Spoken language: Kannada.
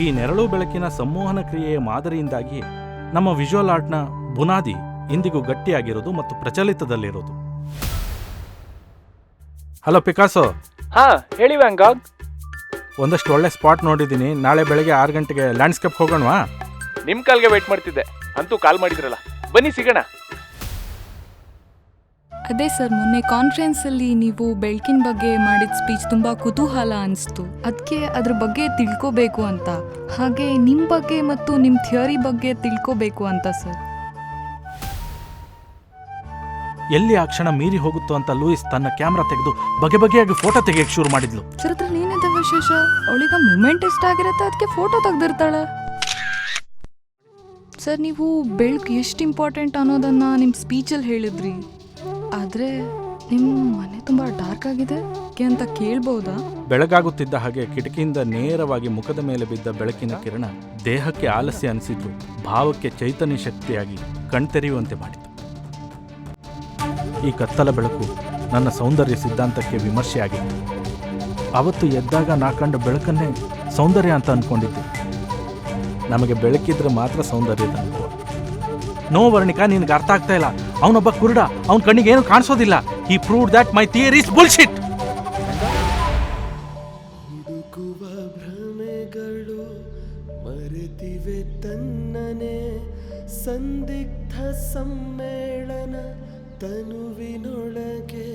ಈ ನೆರಳು ಬೆಳಕಿನ ಸಂಮೋಹನ ಕ್ರಿಯೆಯ ಮಾದರಿಯಿಂದಾಗಿ ನಮ್ಮ ವಿಜುವಲ್ ಆರ್ಟ್ನ ಬುನಾದಿ ಇಂದಿಗೂ ಗಟ್ಟಿಯಾಗಿರೋದು ಮತ್ತು ಪ್ರಚಲಿತದಲ್ಲಿರೋದು. Hello Picasso. ಹಾ ಹೇಳಿ ವ್ಯಾಂಗಾಗ್. ಒಂದಷ್ಟು ಒಳ್ಳೆ ಸ್ಪಾಟ್ ನೋಡಿದ್ದೀನಿ. ನಾಳೆ ಬೆಳಗ್ಗೆ 6 ಗಂಟೆಗೆ ಲ್ಯಾಂಡ್ಸ್ಕೇಪ್ ಹೋಗೋಣವಾ? ನಿಮ್ ಕಾಲ್ಗೆ ವೇಟ್ ಮಾಡ್ತಿದ್ದೆ, ಅಂತೂ ಕಾಲ್ ಮಾಡಿದ್ರಲ್ಲ, ಬನ್ನಿ ಸಿಗೋಣ. ಅದೇ ಸರ್, ಮೊನ್ನೆ ಕಾನ್ಫರೆನ್ಸಲ್ಲಿ ನೀವು ಬೆಳಕಿನ ಬಗ್ಗೆ ಮಾಡಿದ ಸ್ಪೀಚ್ ತುಂಬ ಕುತೂಹಲ ಅನಿಸ್ತು. ಅದಕ್ಕೆ ಅದ್ರ ಬಗ್ಗೆ ತಿಳ್ಕೋಬೇಕು ಅಂತ, ಹಾಗೆ ನಿಮ್ಮ ಬಗ್ಗೆ ಮತ್ತು ನಿಮ್ಮ ಥಿಯರಿ ಬಗ್ಗೆ ತಿಳ್ಕೋಬೇಕು ಅಂತ ಸರ್. ಎಲ್ಲಿ ಆ ಕ್ಷಣ ಮೀರಿ ಹೋಗುತ್ತೋ ಅಂತ ಲೂಯಿಸ್ ತನ್ನ ಕ್ಯಾಮ್ರಾ ತೆಗೆದು ಬಗೆ ಬಗೆಯಾಗಿ ಫೋಟೋ ತೆಗೆಯಕ್ಕೆ ಶುರು ಮಾಡಿದ್ಲು. ಸರ್ ಅದ್ರಲ್ಲಿ ಏನಿದೆ ವಿಶೇಷ? ಅವಳಿಗೆ ಮೂಮೆಂಟ್ ಇಷ್ಟ ಆಗಿರುತ್ತೆ, ಅದಕ್ಕೆ ಫೋಟೋ ತೆಗೆದಿರ್ತಾಳೆ. ಸರ್, ನೀವು ಬೆಳಕು ಎಷ್ಟು ಇಂಪಾರ್ಟೆಂಟ್ ಅನ್ನೋದನ್ನು ನಿಮ್ಮ ಸ್ಪೀಚಲ್ಲಿ ಹೇಳಿದ್ರಿ. ಆದರೆ ನಿಮ್ಮ ಮನೆ ತುಂಬ ಡಾರ್ಕ್ ಆಗಿದೆ ಅಂತ ಕೇಳ್ಬೋದಾ? ಬೆಳಗಾಗುತ್ತಿದ್ದ ಹಾಗೆ ಕಿಟಕಿಯಿಂದ ನೇರವಾಗಿ ಮುಖದ ಮೇಲೆ ಬಿದ್ದ ಬೆಳಕಿನ ಕಿರಣ ದೇಹಕ್ಕೆ ಆಲಸ್ಯ ಅನಿಸಿದ್ದು ಭಾವಕ್ಕೆ ಚೈತನ್ಯ ಶಕ್ತಿಯಾಗಿ ಕಣ್ತೆರೆಯುವಂತೆ ಮಾಡಿತು. ಈ ಕತ್ತಲ ಬೆಳಕು ನನ್ನ ಸೌಂದರ್ಯ ಸಿದ್ಧಾಂತಕ್ಕೆ ವಿಮರ್ಶೆಯಾಗಿತ್ತು. ಅವತ್ತು ಎದ್ದಾಗ ನಾ ಕಂಡ ಬೆಳಕನ್ನೇ ಸೌಂದರ್ಯ ಅಂತ ಅಂದ್ಕೊಂಡಿದ್ದೆ. ನಮಗೆ ಬೆಳಕಿದ್ರೆ ಮಾತ್ರ ಸೌಂದರ್ಯದ ಅನುಭವ. ನೋ ವರ್ಣಿಕಾ, ನಿನಗೆ ಅರ್ಥ ಆಗ್ತಾ ಇಲ್ಲ. ಅವನೊಬ್ಬ ಕುರುಡ, ಅವನ ಕಣ್ಣಿಗೆ ಏನು ಕಾಣಿಸೋದಿಲ್ಲ. He proved that my theory is bullshit. ಹುಡುಕುವ ಭ್ರಮೆಗಳು ಮರೆತಿವೆ ತನ್ನನೆ, ಸಂದಿಗ್ಧ ಸಮ್ಮೇಳನ ತನುವಿನೊಳಗೆ.